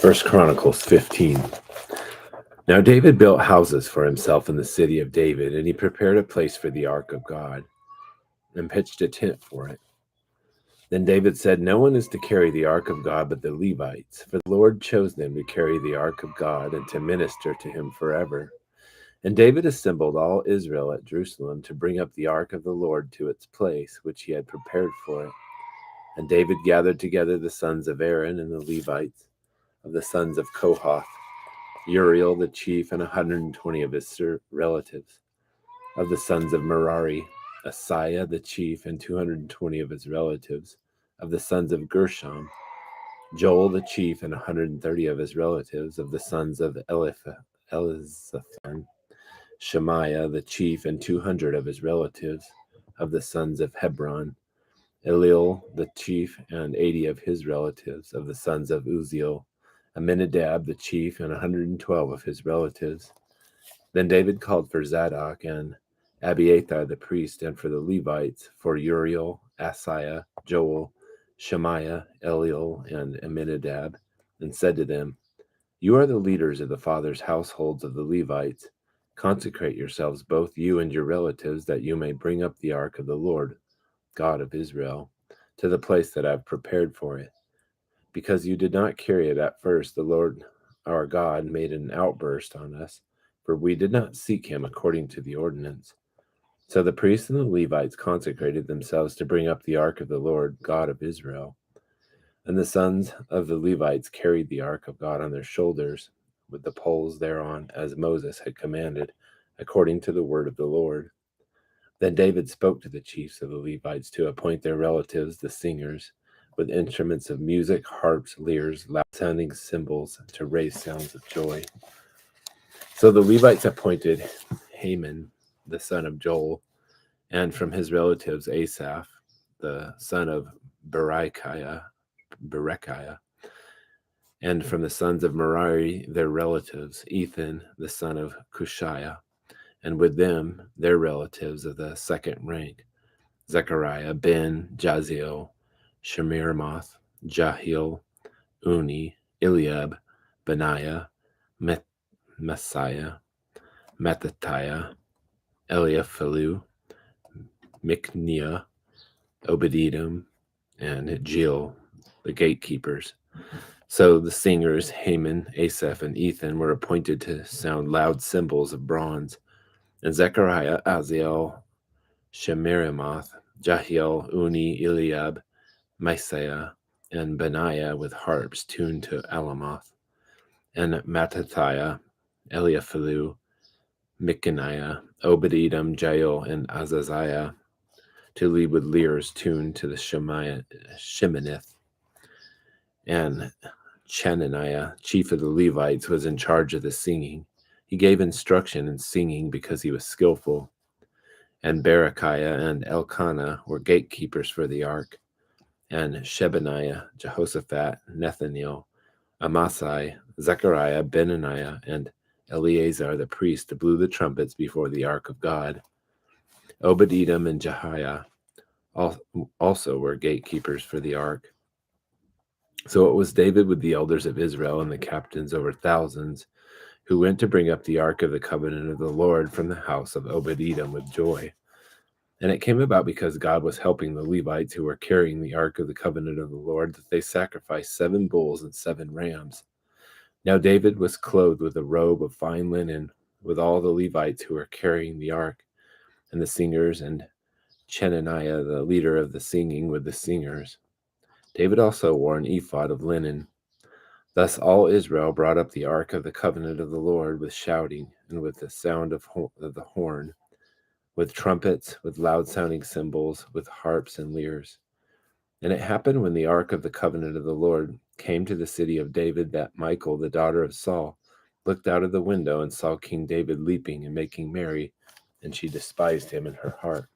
First Chronicles 15. Now David built houses for himself in the city of David, and he prepared a place for the ark of God, and pitched a tent for it. Then David said, "No one is to carry the ark of God but the Levites, for the Lord chose them to carry the ark of God and to minister to him forever." And David assembled all Israel at Jerusalem to bring up the ark of the Lord to its place, which he had prepared for it. And David gathered together the sons of Aaron and the Levites, of the sons of Kohath, Uriel the chief, and 120 of his relatives. Of the sons of Merari, Asaiah the chief, and 220 of his relatives. Of the sons of Gershom, Joel the chief, and 130 of his relatives. Of the sons of Elizaphan, Shemaiah the chief, and 200 of his relatives. Of the sons of Hebron, Eliel the chief, and 80 of his relatives. Of the sons of Uzziel, Aminadab the chief, and 112 of his relatives. Then David called for Zadok and Abiathar the priest, and for the Levites, for Uriel, Asaiah, Joel, Shemaiah, Eliel, and Aminadab, and said to them, "You are the leaders of the fathers' households of the Levites. Consecrate yourselves, both you and your relatives, that you may bring up the ark of the Lord, God of Israel, to the place that I have prepared for it. Because you did not carry it at first, the Lord our God made an outburst on us, for we did not seek him according to the ordinance." So the priests and the Levites consecrated themselves to bring up the ark of the Lord, God of Israel. And the sons of the Levites carried the ark of God on their shoulders, with the poles thereon, as Moses had commanded, according to the word of the Lord. Then David spoke to the chiefs of the Levites to appoint their relatives, the singers, with instruments of music, harps, lyres, loud-sounding cymbals, to raise sounds of joy. So the Levites appointed Haman, the son of Joel, and from his relatives Asaph, the son of Berechiah, and from the sons of Merari, their relatives, Ethan, the son of Cushiah, and with them their relatives of the second rank, Zechariah, Ben, Jaziel, Shemiramoth, Jahiel, Uni, Eliab, Benaiah, Messiah, Mattathiah, Eliaphilu, Micniah, Obed-Edom, and Jeiel, the gatekeepers. So the singers, Haman, Asaph, and Ethan, were appointed to sound loud cymbals of bronze, and Zechariah, Aziel, Shemiramoth, Jahiel, Uni, Eliab, Messiah, and Benaiah with harps tuned to Alamoth, and Mattathiah, Eliaphilu, Micniah, Obed-Edom, Jael, and Azaziah to lead with lyres tuned to the Sheminith. And Chenaniah, chief of the Levites, was in charge of the singing. He gave instruction in singing because he was skillful. And Berechiah and Elkanah were gatekeepers for the ark. And Shebaniah, Jehoshaphat, Nethanel, Amasai, Zechariah, Benaniah, and Eleazar the priest blew the trumpets before the ark of God. Obed-Edom and Jehiah also were gatekeepers for the ark. So it was David with the elders of Israel and the captains over thousands who went to bring up the ark of the covenant of the Lord from the house of Obed-Edom with joy. And it came about because God was helping the Levites who were carrying the ark of the covenant of the Lord that they sacrificed 7 bulls and 7 rams. Now David was clothed with a robe of fine linen, with all the Levites who were carrying the ark, and the singers, and Chenaniah, the leader of the singing, with the singers. David also wore an ephod of linen. Thus all Israel brought up the ark of the covenant of the Lord with shouting, and with the sound of the horn, with trumpets, with loud-sounding cymbals, with harps and lyres. And it happened when the ark of the covenant of the Lord came to the city of David that Michal, the daughter of Saul, looked out of the window and saw King David leaping and making merry, and she despised him in her heart.